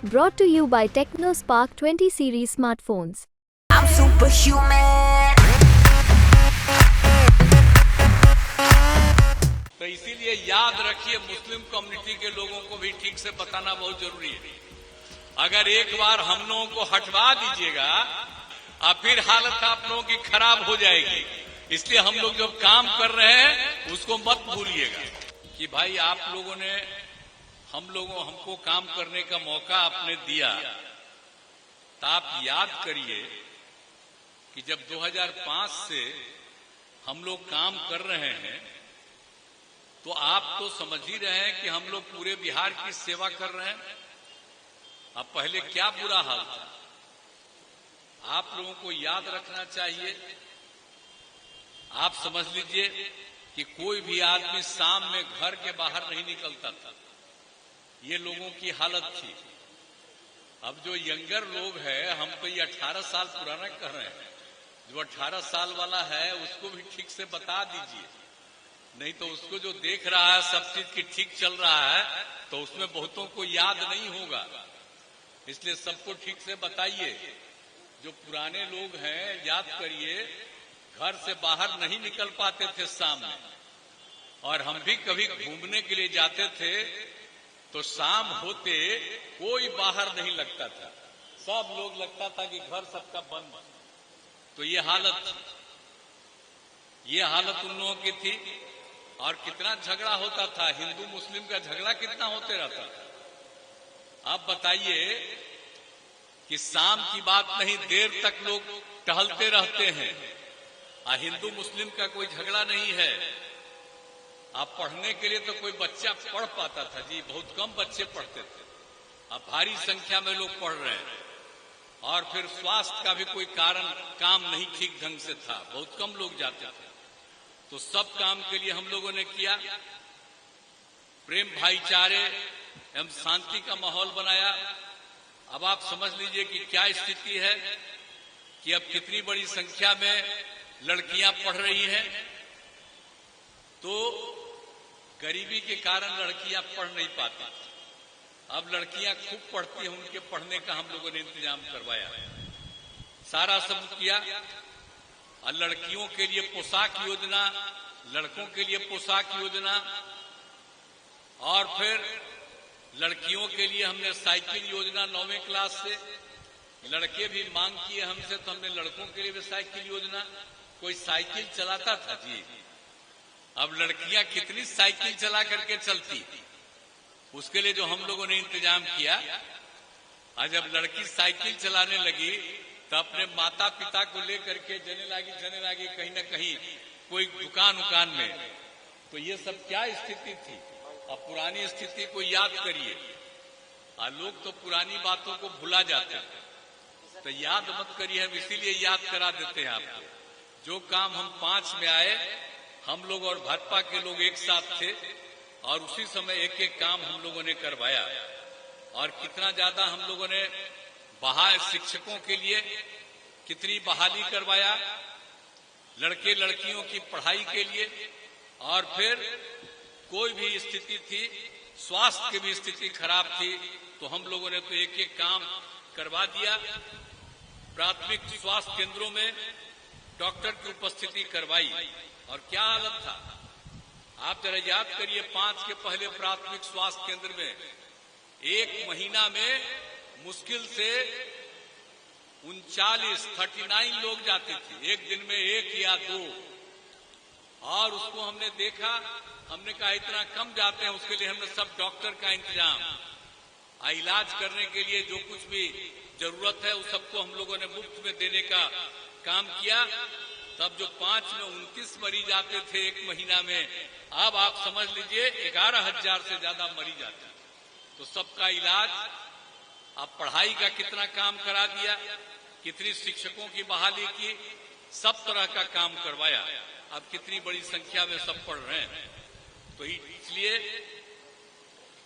Brought to you by TechnoSpark 20 series smartphones. I'm superhuman. तो इसीलिए याद रखिए, मुस्लिम कम्युनिटी के लोगों को भी ठीक से बताना बहुत जरूरी है। अगर एक बार हम लोगों को हटवा दीजिएगा और फिर हालत आप लोगों की खराब हो जाएगी। इसलिए हम लोग जो काम कर रहे हैं उसको मत भूलिएगा कि भाई आप लोगों ने हमको काम करने का मौका आपने दिया। तो आप याद करिए कि जब 2005 से हम लोग काम कर रहे हैं तो आप तो समझ ही रहे हैं कि हम लोग पूरे बिहार की सेवा कर रहे हैं। अब पहले क्या बुरा हाल था, आप लोगों को याद रखना चाहिए। आप समझ लीजिए कि कोई भी आदमी शाम में घर के बाहर नहीं निकलता था, ये लोगों की हालत थी। अब जो यंगर लोग हैं, हम तो ये 18 साल पुराना कर रहे हैं, जो 18 साल वाला है उसको भी ठीक से बता दीजिए, नहीं तो उसको जो देख रहा है सब चीज की ठीक चल रहा है तो उसमें बहुतों को याद नहीं होगा। इसलिए सबको ठीक से बताइए। जो पुराने लोग हैं, याद करिए, घर से बाहर नहीं निकल पाते थे शाम में, और हम भी कभी घूमने के लिए जाते थे तो शाम होते कोई बाहर नहीं लगता था, सब लोग लगता था कि घर सबका बंद। तो ये हालत उन लोगों की थी। और कितना झगड़ा होता था, हिंदू मुस्लिम का झगड़ा कितना होते रहता था। आप बताइए कि शाम की बात नहीं, देर तक लोग टहलते रहते हैं और हिंदू मुस्लिम का कोई झगड़ा नहीं है। आप पढ़ने के लिए तो कोई बच्चा पढ़ पाता था जी, बहुत कम बच्चे पढ़ते थे। अब भारी संख्या में लोग पढ़ रहे हैं। और फिर स्वास्थ्य का भी कोई काम नहीं ठीक ढंग से था, बहुत कम लोग जाते थे। तो सब काम के लिए हम लोगों ने किया, प्रेम भाईचारे एवं शांति का माहौल बनाया। अब आप समझ लीजिए कि क्या स्थिति है कि अब कितनी बड़ी संख्या में लड़कियां पढ़ रही हैं। तो गरीबी के कारण लड़कियां पढ़ नहीं पाती, अब लड़कियां खूब पढ़ती हैं, उनके पढ़ने का हम लोगों ने इंतजाम करवाया, सारा सब किया। और लड़कियों के लिए पोशाक योजना, लड़कों के लिए पोशाक योजना, और फिर लड़कियों के लिए हमने साइकिल योजना 9वीं क्लास से। लड़के भी मांग किए हमसे तो हमने लड़कों के लिए भी साइकिल योजना। कोई साइकिल चलाता था जी, अब लड़कियां कितनी साइकिल चला करके चलती, उसके लिए जो हम लोगों ने इंतजाम किया। और जब लड़की साइकिल चलाने लगी तो अपने माता पिता को लेकर के जने लागी कहीं न कहीं कोई दुकान में। तो ये सब क्या स्थिति थी। अब पुरानी स्थिति को याद करिए। और लोग तो पुरानी बातों को भुला जाते हैं, तो याद मत करिए, हम इसीलिए याद करा देते हैं आपको। जो काम हम 5 में आए, हम लोग और भाजपा के लोग एक साथ थे और उसी समय एक एक काम हम लोगों ने करवाया। और कितना ज्यादा हम लोगों ने शिक्षकों के लिए कितनी बहाली करवाया, लड़के लड़कियों की पढ़ाई के लिए। और फिर कोई भी स्थिति थी, स्वास्थ्य की भी स्थिति खराब थी, तो हम लोगों ने तो एक एक काम करवा दिया। प्राथमिक स्वास्थ्य केंद्रों में डॉक्टर की उपस्थिति करवाई। और क्या हालत था, आप जरा याद करिए, 5 के पहले प्राथमिक स्वास्थ्य केंद्र में एक महीना में मुश्किल से 39 लोग जाते थे, एक दिन में 1 या 2। और उसको हमने देखा, हमने कहा इतना कम जाते हैं, उसके लिए हमने सब डॉक्टर का इंतजाम, इलाज करने के लिए जो कुछ भी जरूरत है उस सबको हम लोगों ने मुफ्त में देने का काम किया। तब जो 5 में 29 मरीज आते थे एक महीना में, अब आप समझ लीजिए 11,000 से ज्यादा मरीज आते। तो सबका इलाज, अब पढ़ाई का कितना काम करा दिया, कितनी शिक्षकों की बहाली की, सब तरह का काम करवाया। अब कितनी बड़ी संख्या में सब पढ़ रहे हैं। तो इसलिए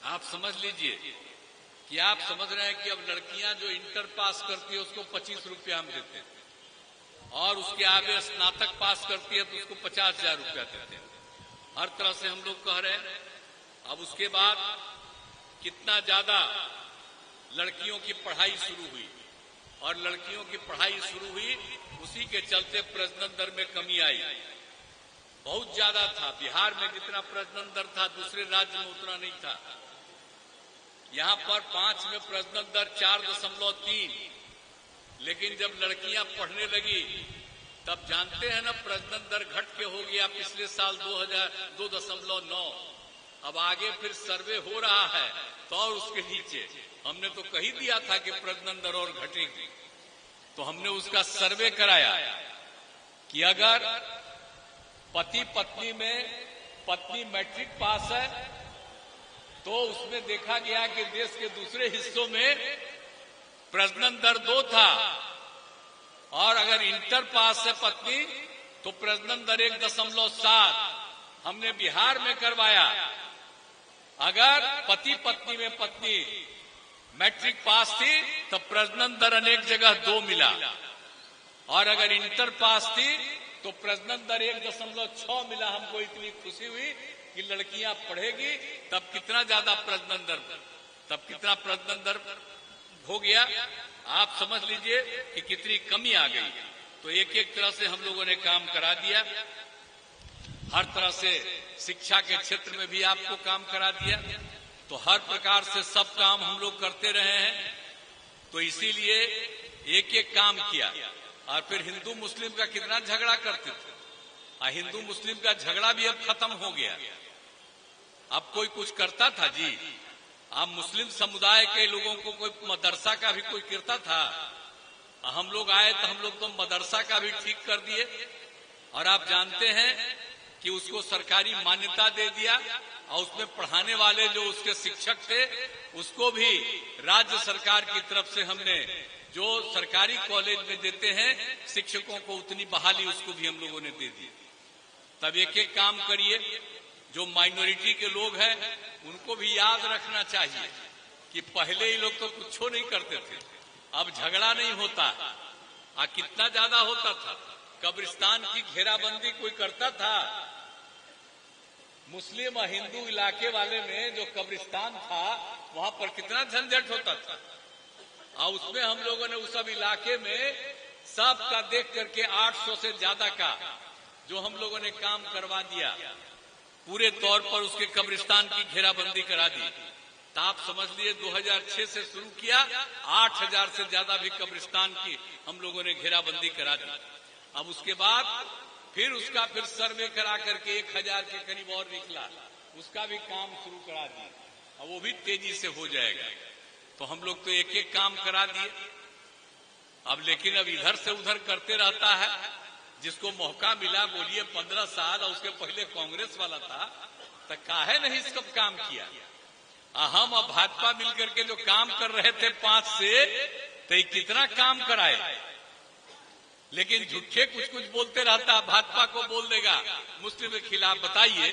आप समझ लीजिए कि आप समझ रहे हैं कि अब लड़कियां जो इंटर पास करती है उसको 25 रुपया हम देते हैं, और उसके आगे स्नातक पास करती है तो उसको 50,000 रुपया देते हैं। हर तरह से हम लोग कह रहे हैं। अब उसके बाद कितना ज्यादा लड़कियों की पढ़ाई शुरू हुई, और लड़कियों की पढ़ाई शुरू हुई, उसी के चलते प्रजनन दर में कमी आई। बहुत ज्यादा था, बिहार में जितना प्रजनन दर था दूसरे राज्य में उतना नहीं था। यहाँ पर 5 में प्रजनन दर 4.3, लेकिन जब लड़कियां पढ़ने लगी तब जानते हैं ना प्रजनन दर घट के हो गया पिछले साल 2.9। अब आगे फिर सर्वे हो रहा है तो और उसके नीचे। हमने तो कही दिया था कि प्रजनन दर और घटेगी, तो हमने उसका सर्वे कराया कि अगर पति पत्नी में पत्नी मैट्रिक पास है तो उसमें देखा गया कि देश के दूसरे हिस्सों में प्रजनन दर 2 था, और अगर इंटर पास है पत्नी तो प्रजनन दर 1.7। हमने बिहार में करवाया, अगर पति पत्नी में पत्नी मैट्रिक पास थी तो प्रजनन दर अनेक जगह 2 मिला, और अगर इंटर पास थी तो प्रजनन दर 1.6 मिला। हमको इतनी खुशी हुई कि लड़कियां पढ़ेगी तब कितना ज्यादा प्रजनन दर हो गया। आप समझ लीजिए कि कितनी कमी आ गई। तो एक एक तरह से हम लोगों ने काम करा दिया, हर तरह से शिक्षा के क्षेत्र में भी आपको काम करा दिया, तो हर प्रकार से सब काम हम लोग करते रहे हैं। तो इसीलिए एक एक काम किया। और फिर हिंदू मुस्लिम का कितना झगड़ा करते थे, हिंदू मुस्लिम का झगड़ा भी अब खत्म हो गया। अब कोई कुछ करता था जी, अब मुस्लिम समुदाय के लोगों को कोई मदरसा का भी कोई करता था, हम लोग आए तो हम लोग तो मदरसा का भी ठीक कर दिए, और आप जानते हैं कि उसको सरकारी मान्यता दे दिया, और उसमें पढ़ाने वाले जो उसके शिक्षक थे उसको भी राज्य सरकार की तरफ से हमने जो सरकारी कॉलेज में देते हैं शिक्षकों को उतनी बहाली उसको भी हम लोगों ने दे दी। तब एक एक काम करिए। जो माइनॉरिटी के लोग हैं उनको भी याद रखना चाहिए कि पहले ही लोग तो कुछ नहीं करते थे, अब झगड़ा नहीं होता, कितना ज्यादा होता था। कब्रिस्तान की घेराबंदी कोई करता था, मुस्लिम और हिंदू इलाके वाले में जो कब्रिस्तान था वहां पर कितना झंझट होता था, और उसमें हम लोगों ने उस सब इलाके में सबका देख करके 800 से ज्यादा का जो हम लोगों ने काम करवा दिया, पूरे तौर पर उसके कब्रिस्तान की घेराबंदी करा दी। तो आप समझ लिए 2006 से शुरू किया, 8000 से ज्यादा भी कब्रिस्तान की हम लोगों ने घेराबंदी करा दी। अब उसके बाद फिर सर्वे करा करके 1000 के करीब और निकला, उसका भी काम शुरू करा दिया, और वो भी तेजी से हो जाएगा। तो हम लोग तो एक एक काम करा दिए। अब लेकिन अब इधर से उधर करते रहता है, जिसको मौका मिला बोलिए 15 साल, और उसके पहले कांग्रेस वाला था, तो काहे नहीं सब काम किया। हम और भाजपा मिलकर के जो काम कर रहे थे 5 से, तो कितना काम कराए, लेकिन झूठे कुछ कुछ बोलते रहता। भाजपा को बोल देगा मुस्लिम के खिलाफ, बताइए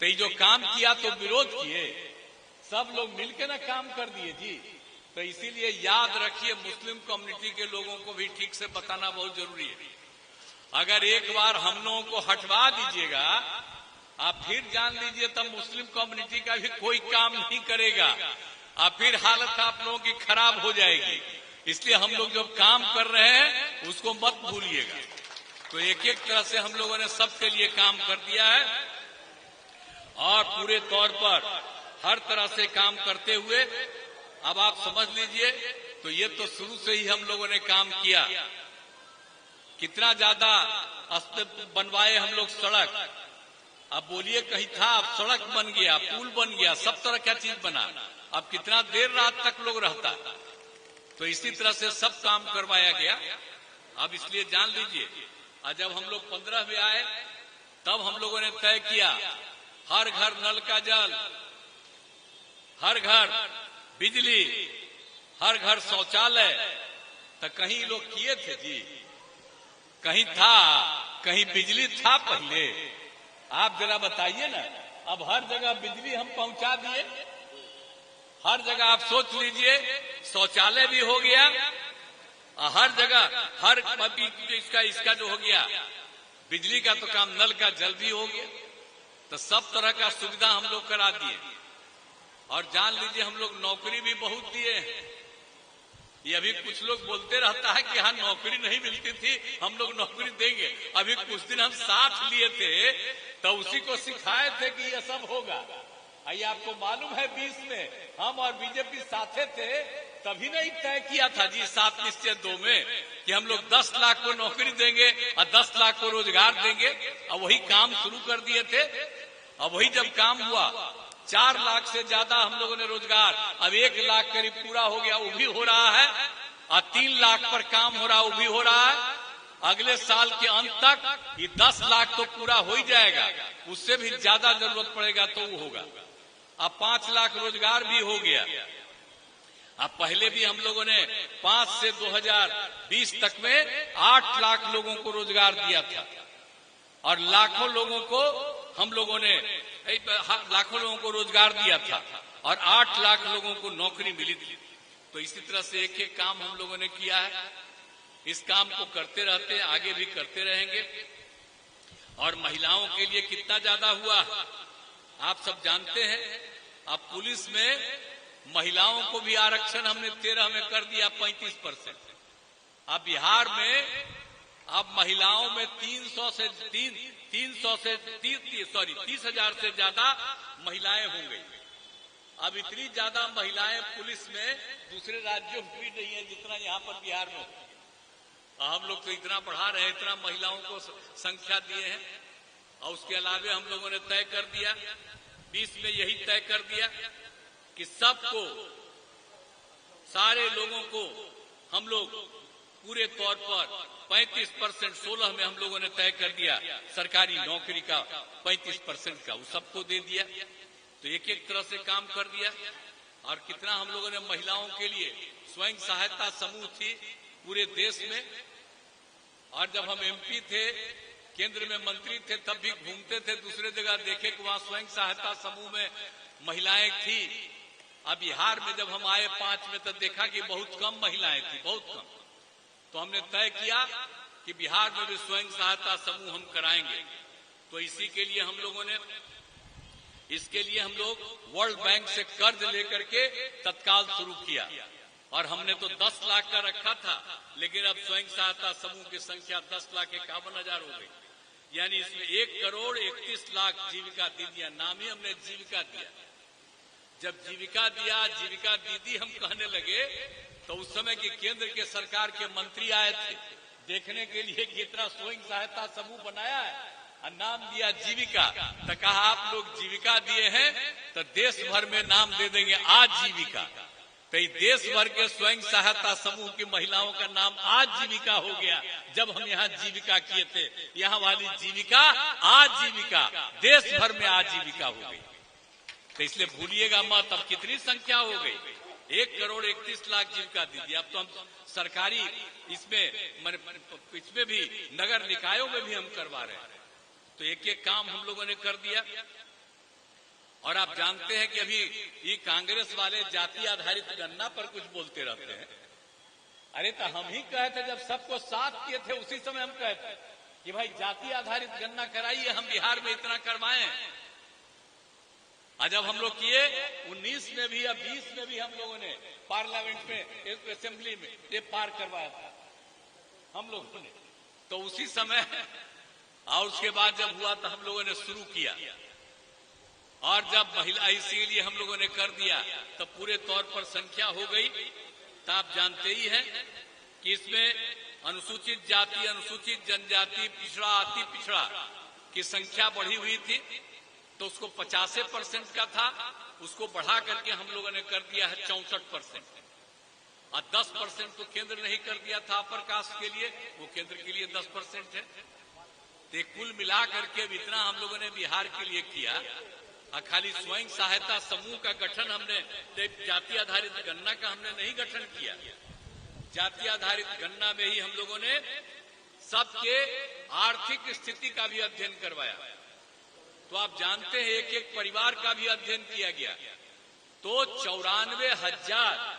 तो जो काम किया तो विरोध किए, सब लोग मिलकर ना काम कर दिए जी। तो इसीलिए याद रखिए, मुस्लिम कम्युनिटी के लोगों को भी ठीक से बताना बहुत जरूरी है। अगर एक बार हम लोगों को हटवा दीजिएगा, आप फिर जान लीजिए तब मुस्लिम कम्युनिटी का भी कोई काम नहीं करेगा, और फिर हालत आप लोगों की खराब हो जाएगी। इसलिए हम लोग जो काम कर रहे हैं उसको मत भूलिएगा। तो एक एक तरह से हम लोगों ने सबके लिए काम कर दिया है, और पूरे तौर पर हर तरह से काम करते हुए अब आप समझ लीजिए। तो ये तो शुरू से ही हम लोगों ने काम किया, कितना ज्यादा बनवाए हम लोग सड़क। अब बोलिए कहीं था, अब सड़क बन गया, पुल बन गया, सब तरह का चीज बना। अब कितना देर रात तक लोग रहता, तो इसी तरह से सब काम करवाया गया। अब इसलिए जान लीजिए, जब हम लोग 15 में आए तब हम लोगों ने तय किया हर घर नल का जल, हर घर बिजली, हर घर शौचालय। तो कहीं लोग किए थे जी, कहीं था, कहीं बिजली था पहले, आप जरा बताइए ना। अब हर जगह बिजली हम पहुंचा दिए, हर जगह आप सोच लीजिए शौचालय भी हो गया, हर जगह हर इसका जो हो गया बिजली का तो काम, नल का जल भी हो गया। तो सब तरह का सुविधा हम लोग करा दिए। और जान लीजिए हम लोग नौकरी भी बहुत दिए हैं। ये अभी कुछ लोग बोलते रहता है कि हाँ नौकरी नहीं मिलती थी, हम लोग नौकरी देंगे। अभी कुछ दिन हम साथ लिए थे तो उसी को सिखाए थे कि ये सब होगा। आइए आपको मालूम है 20 में हम और बीजेपी साथे थे, तभी नहीं तय किया था जी 7 निश्चय 2 में कि हम लोग 10 लाख को नौकरी देंगे और 10 लाख को रोजगार देंगे। और वही काम शुरू कर दिए थे। और वही जब काम हुआ 4 लाख से ज्यादा हम लोगों ने रोजगार, अब 1 लाख करीब पूरा हो गया, वो भी हो रहा है। और 3 लाख पर काम हो रहा, वो भी हो रहा है। अगले साल के अंत तक ये 10 लाख तो पूरा हो ही जाएगा, उससे भी ज्यादा जरूरत पड़ेगा तो वो होगा। अब 5 लाख रोजगार भी हो गया। अब पहले भी हम लोगों ने 5 से 2020 तक में 8 लाख लोगों को रोजगार दिया था और लाखों लोगों को हम लोगों ने रोजगार दिया था और 8 लाख लोगों को नौकरी मिली थी। तो इसी तरह से एक एक काम हम लोगों ने किया है। इस काम को करते रहते, आगे भी करते रहेंगे। और महिलाओं के लिए कितना ज्यादा हुआ आप सब जानते हैं। अब पुलिस में महिलाओं को भी आरक्षण हमने 13 में कर दिया 35%। अब बिहार में अब महिलाओं में 30,000 से ज्यादा महिलाएं हो गई। अब इतनी ज्यादा महिलाएं पुलिस में दूसरे राज्यों में भी नहीं है जितना यहाँ पर बिहार में। हम लोग तो इतना बढ़ा रहे हैं, इतना महिलाओं को संख्या दिए हैं। और उसके अलावे हम लोगों ने तय कर दिया 20 में यही तय कर दिया कि सबको, सारे लोगों को हम लोग पूरे तौर पर 35% 16 में हम लोगों ने तय कर दिया सरकारी नौकरी का 35% का, वो सबको दे दिया। तो एक एक तरह से काम कर दिया। और कितना हम लोगों ने महिलाओं के लिए स्वयं सहायता समूह थी पूरे देश में। और जब हम एमपी थे, केंद्र में मंत्री थे, तब भी घूमते थे दूसरे जगह, देखे कि वहां स्वयं सहायता समूह में महिलाएं थी। अब बिहार में जब हम आए 5 में, तब देखा कि बहुत कम महिलाएं थी, बहुत कम। तो हमने तय किया कि बिहार में भी स्वयं सहायता समूह हम कराएंगे। तो इसी के लिए हम लोगों ने, इसके लिए हम लोग वर्ल्ड बैंक से कर्ज लेकर के तत्काल शुरू किया। और हमने तो 10 लाख का रखा था, लेकिन अब स्वयं सहायता समूह की संख्या 10,51,000 हो गई। यानी इसमें 1,31,00,000 जीविका दीदियां, नाम ही हमने जीविका दिया। जब जीविका दिया, जीविका दीदी हम कहने लगे, तो उस समय की केंद्र के सरकार के मंत्री आए थे देखने के लिए कि इतना स्वयं सहायता समूह बनाया है और नाम दिया जीविका। तो कहा आप लोग जीविका दिए हैं तो देश भर में नाम दे देंगे आजीविका। तो देश भर के स्वयं सहायता समूह की महिलाओं का नाम आजीविका हो गया। जब हम यहाँ जीविका किए थे, यहाँ वाली जीविका आजीविका, देश भर में आजीविका हो गई। तो इसलिए भूलिएगा मत, अब कितनी संख्या हो गई, 1,31,00,000 जीविका दीदी। अब तो हम सरकारी इसमें भी नगर निकायों में भी हम करवा रहे हैं। तो एक एक काम हम लोगों ने कर दिया। और आप जानते हैं कि अभी ये कांग्रेस वाले जाति आधारित गणना पर कुछ बोलते रहते हैं। अरे तो हम ही कहे थे, जब सबको साथ किए थे उसी समय हम कहे थे कि भाई जाति आधारित गणना कराइए, हम बिहार में इतना करवाएं। और जब हम लोग किए 19 में भी, अब 20 में भी हम लोगों ने पार्लियामेंट में, असेंबली में ये पार करवाया था हम लोगों ने। तो उसी समय और उसके बाद जब हुआ तो हम लोगों ने शुरू किया। और जब महिला, इसीलिए हम लोगों ने कर दिया, तब पूरे तौर पर संख्या हो गई। तो आप जानते ही हैं कि इसमें अनुसूचित जाति, अनुसूचित जनजाति, पिछड़ा, अति पिछड़ा की संख्या बढ़ी हुई थी। तो उसको 85% का था, उसको बढ़ा करके हम लोगों ने कर दिया है 64%। और 10% तो केंद्र नहीं कर दिया था अपर कास्ट के लिए, वो केंद्र के लिए 10% है। तो कुल मिला करके इतना हम लोगों ने बिहार के लिए किया। और खाली स्वयं सहायता समूह का गठन हमने, जाति आधारित गणना का हमने नहीं गठन किया। जाति आधारित गणना में ही हम लोगों ने सबके आर्थिक स्थिति का भी अध्ययन करवाया। तो आप जानते हैं एक एक परिवार का भी अध्ययन किया गया। तो 94,000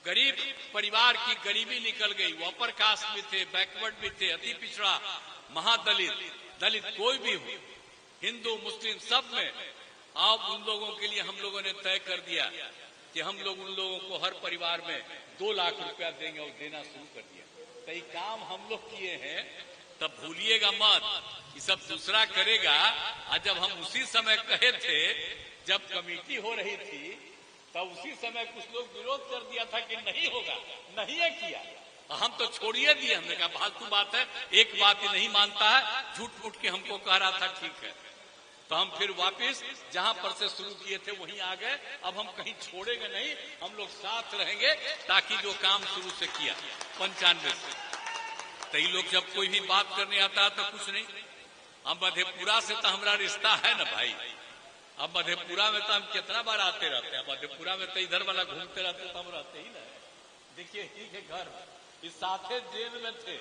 गरीब परिवार की गरीबी निकल गई। वो अपर कास्ट भी थे, बैकवर्ड भी थे, अति पिछड़ा, महादलित, दलित, कोई भी हो, हिंदू मुस्लिम सब में अब उन लोगों के लिए हम लोगों ने तय कर दिया कि हम लोग उन लोगों को हर परिवार में 2 लाख रुपया देंगे और देना शुरू कर दिया। तो ये काम हम लोग किए हैं, तब भूलिएगा मत, ये सब दूसरा करेगा। और जब हम उसी समय कहे थे, जब कमेटी हो रही थी, तब उसी समय कुछ लोग विरोध कर दिया था कि नहीं होगा, नहीं है किया। हम तो छोड़िए दिए, हमने कहा फालतू बात है, एक बात ही नहीं मानता है, झूठ मूठ के हमको कह रहा था, ठीक है। तो हम फिर वापस जहां पर से शुरू किए थे वहीं आ गए। अब हम कहीं छोड़ेंगे नहीं, हम लोग साथ रहेंगे, ताकि जो काम शुरू से किया 95 से, तो ये लोग जब कोई भी बात करने आता है तो कुछ नहीं। अब मधेपुरा से तो हमारा रिश्ता है ना भाई, अब मधेपुरा में तो हम कितना बार आते रहते हैं, मधेपुरा में तो इधर वाला घूमते रहते तो हम रहते ही ना। देखिए ही के घर इस साथे जेल में थे,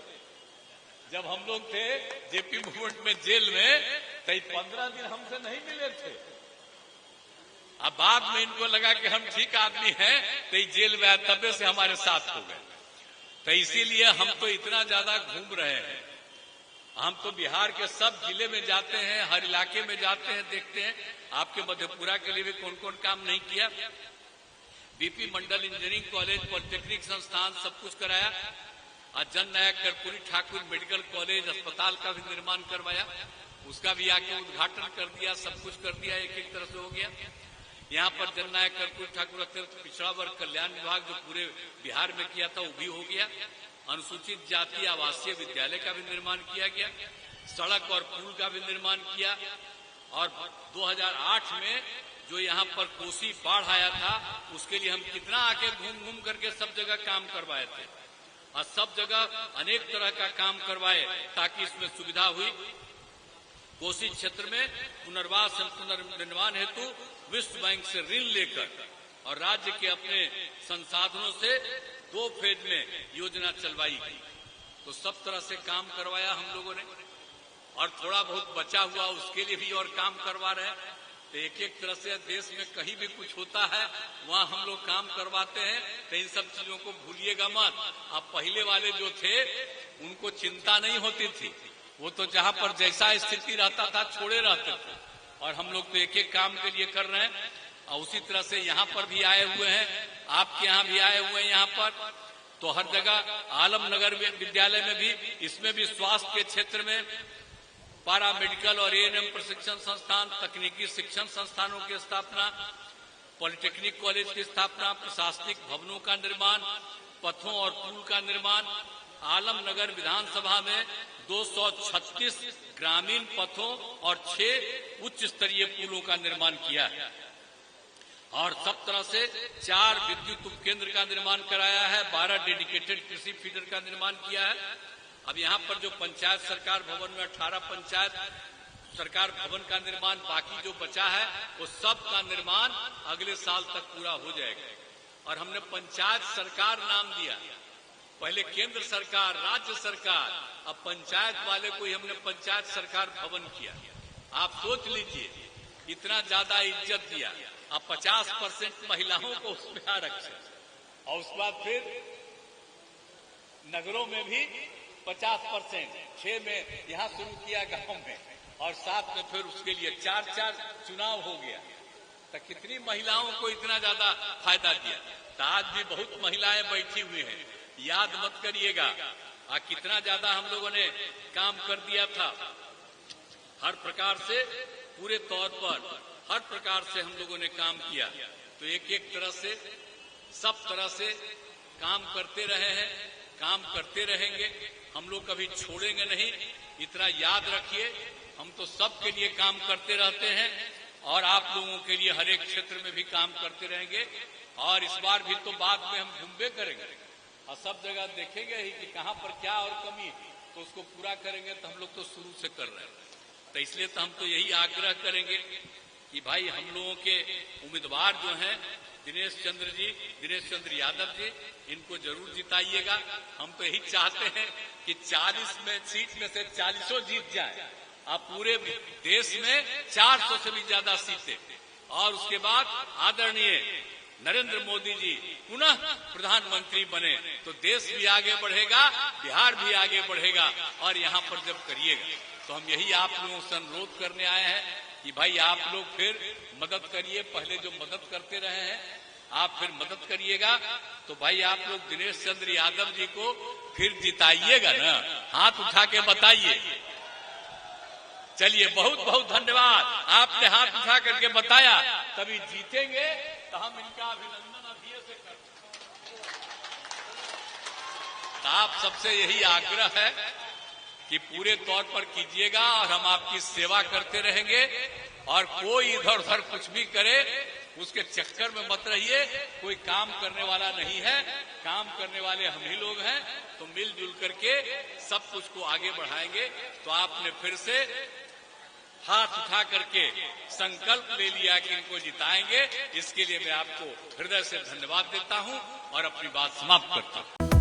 जब हम लोग थे जेपी मूवमेंट में जेल में, तो 15 दिन हमसे नहीं मिले थे। अब बाद में इनको लगा कि हम ठीक आदमी हैं, तो जेल में आए, तबे से हमारे साथ हो गए। तो इसीलिए हम तो इतना ज्यादा घूम रहे हैं। हम तो बिहार के सब जिले में जाते हैं, हर इलाके में जाते हैं, देखते हैं आपके मधेपुरा के लिए भी कौन कौन काम नहीं किया। बीपी मंडल इंजीनियरिंग कॉलेज, पॉलिटेक्निक संस्थान सब कुछ कराया। और जन नायक कर्पूरी ठाकुर मेडिकल कॉलेज अस्पताल का भी निर्माण करवाया, उसका भी आके उद्घाटन कर दिया, सब कुछ कर दिया, एक एक तरह से हो गया। यहाँ पर जन नायक कर्पूरी ठाकुर अत्यंत पिछड़ा वर्ग कल्याण विभाग जो पूरे बिहार में किया था वो भी हो गया। अनुसूचित जाति आवासीय विद्यालय का भी निर्माण किया गया, सड़क और पुल का भी निर्माण किया। और 2008 में जो यहाँ पर कोसी बाढ़ आया था, उसके लिए हम कितना आके घूम घूम करके सब जगह काम करवाए थे, और सब जगह अनेक तरह का काम करवाए ताकि इसमें सुविधा हुई। कोसी क्षेत्र में पुनर्वास पुनर्निर्माण हेतु विश्व बैंक से ऋण लेकर और राज्य के अपने संसाधनों से 2 फेज में योजना चलवाई गई। तो सब तरह से काम करवाया हम लोगों ने, और थोड़ा बहुत बचा हुआ उसके लिए भी और काम करवा रहे हैं। तो एक एक तरह से देश में कहीं भी कुछ होता है वहाँ हम लोग काम करवाते हैं। तो इन सब चीजों को भूलिएगा मत। अब पहले वाले जो थे उनको चिंता नहीं होती थी, वो तो जहाँ पर जैसा स्थिति रहता था छोड़े रहते थे, और हम लोग तो एक एक काम के लिए कर रहे हैं। और उसी तरह से यहाँ पर भी आए हुए हैं, आपके यहाँ भी आए हुए हैं। यहाँ पर तो हर जगह आलमनगर विद्यालय में भी, इसमें भी स्वास्थ्य के क्षेत्र में पारा मेडिकल और एएनएम प्रशिक्षण संस्थान, तकनीकी शिक्षण संस्थानों की स्थापना, पॉलिटेक्निक कॉलेज की स्थापना, प्रशासनिक भवनों का निर्माण, पथों और पुल का निर्माण। आलमनगर विधानसभा में 236 ग्रामीण पथों और 6 उच्च स्तरीय पुलों का निर्माण किया है, और सब तरह से 4 विद्युत उपकेंद्र का निर्माण कराया है, 12 डेडिकेटेड कृषि फीडर का निर्माण किया है। अब यहाँ पर जो पंचायत सरकार भवन में 18 पंचायत सरकार भवन का निर्माण बाकी जो बचा है, वो सब का निर्माण अगले साल तक पूरा हो जाएगा। और हमने पंचायत सरकार नाम दिया, पहले केंद्र सरकार, राज्य सरकार, अब पंचायत वाले को ही हमने पंचायत सरकार भवन किया। आप सोच लीजिए, इतना ज्यादा इज्जत दिया। अब 50% महिलाओं को उसमें आरक्षण, और उसके बाद फिर नगरों में भी 50%, 6 में यहाँ शुरू किया गांव में, और 7 में फिर उसके लिए 4 चुनाव हो गया। तो कितनी महिलाओं को इतना ज्यादा फायदा दिया। तो आज भी बहुत महिलाएं बैठी हुई हैं, याद मत करिएगा। कितना ज्यादा हम लोगों ने काम कर दिया था, हर प्रकार से पूरे तौर पर हर प्रकार से हम लोगों ने काम किया। तो एक एक तरह से सब तरह से काम करते रहे हैं, काम करते रहेंगे, हम लोग कभी छोड़ेंगे नहीं। इतना याद रखिए, हम तो सबके लिए काम करते रहते हैं, और आप लोगों के लिए हर एक क्षेत्र में भी काम करते रहेंगे। और इस बार भी तो बाद में हम घूमबे करेंगे, और सब जगह देखेंगे ही कि कहाँ पर क्या और कमी है, तो उसको पूरा करेंगे। तो हम लोग तो शुरू से कर रहे हैं, तो इसलिए तो हम तो यही आग्रह करेंगे कि भाई हम लोगों के उम्मीदवार जो हैं दिनेश चंद्र यादव जी, इनको जरूर जिताइएगा। हम तो यही चाहते हैं कि 40 में सीट में से 40 जीत जाए, अब पूरे देश में 400 से भी ज्यादा सीटें, और उसके बाद आदरणीय नरेंद्र मोदी जी पुनः प्रधानमंत्री बने, तो देश भी आगे बढ़ेगा, बिहार भी आगे बढ़ेगा। और यहाँ पर जब करिएगा, तो हम यही आप लोगों से अनुरोध करने आए हैं कि भाई आप लोग फिर मदद करिए, पहले जो मदद करते रहे हैं आप फिर मदद करिएगा, तो भाई आप लोग दिनेश चंद्र यादव जी को फिर जिताइएगा ना, हाथ उठा के बताइए। चलिए, बहुत बहुत धन्यवाद, आपने हाथ उठा करके बताया, तभी जीतेंगे, तो हम इनका अभिनंदन अभी से करते। तो आप सबसे यही आग्रह है कि पूरे तौर पर कीजिएगा और हम आपकी सेवा करते रहेंगे, और कोई इधर उधर कुछ भी करे उसके चक्कर में मत रहिए। कोई काम करने वाला नहीं है, काम करने वाले हम ही लोग हैं, तो मिलजुल करके सब कुछ को आगे बढ़ाएंगे। तो आपने फिर से हाथ उठा करके संकल्प ले लिया कि इनको जिताएंगे, इसके लिए मैं आपको हृदय से धन्यवाद देता हूं और अपनी बात समाप्त करता हूं।